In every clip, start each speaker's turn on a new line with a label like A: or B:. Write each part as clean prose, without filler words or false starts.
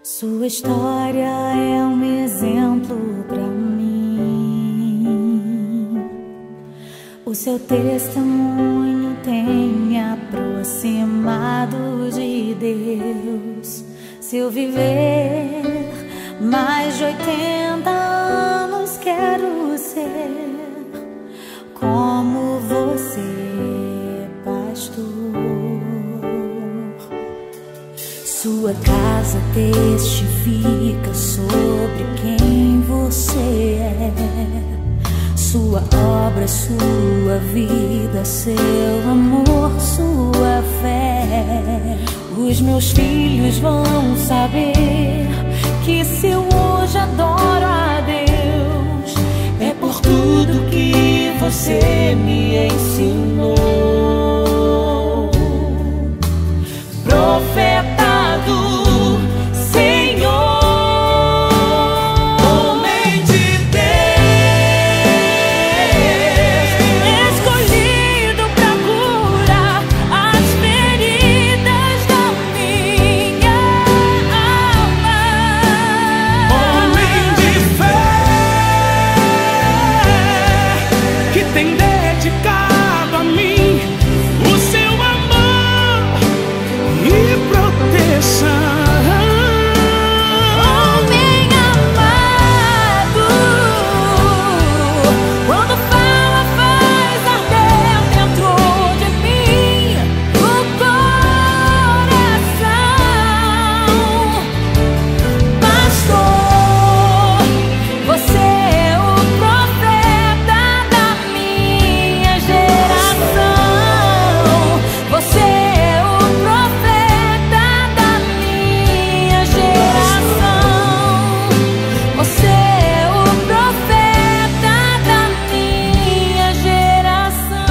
A: Sua história é um exemplo para mim. O seu testemunho tem me aproximado de Deus. Se eu viver mais de 80 anos, quero ser como você, pastor. Sua casa testifica sobre quem você é. Sua obra, sua vida, seu amor, sua fé. Os meus filhos vão saber que se eu hoje adoro a Deus, é por tudo que você me ensinou. Profeta do Senhor, homem de Deus, escolhido pra curar as feridas da minha alma.
B: Homem de fé, que tem dedicado a mim o seu amor e proteção.
A: Homem amado, quando fala faz arder dentro de mim o coração. Pastor, você é o profeta da minha geração. Você é o profeta da minha geração. Você é o profeta da minha geração.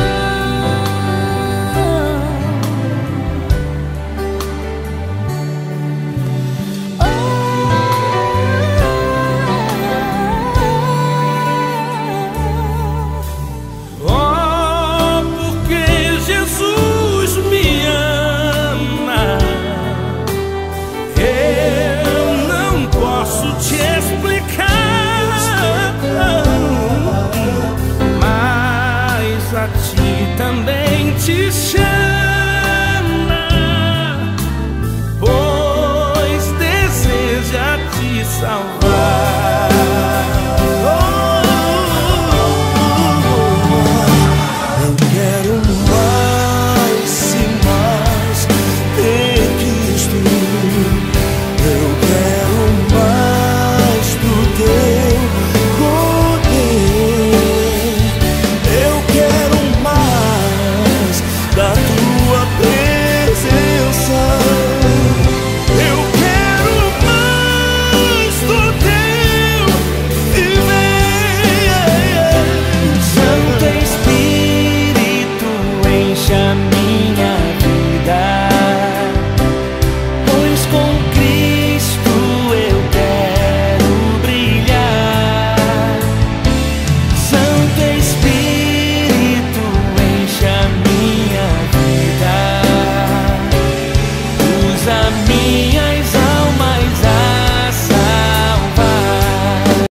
B: Oh, porque Jesus me ama, eu não posso te explicar, mas a ti também te chama, pois deseja te salvar. Eu quero mais e mais ter Cristo. Eu quero mais do teu poder. Eu quero mais da tua presença. Eu quero mais do teu viver. Santo Espírito, enche a minha vida, pois com Cristo eu quero brilhar. Santo Espírito, enche a minha vida, usa-me.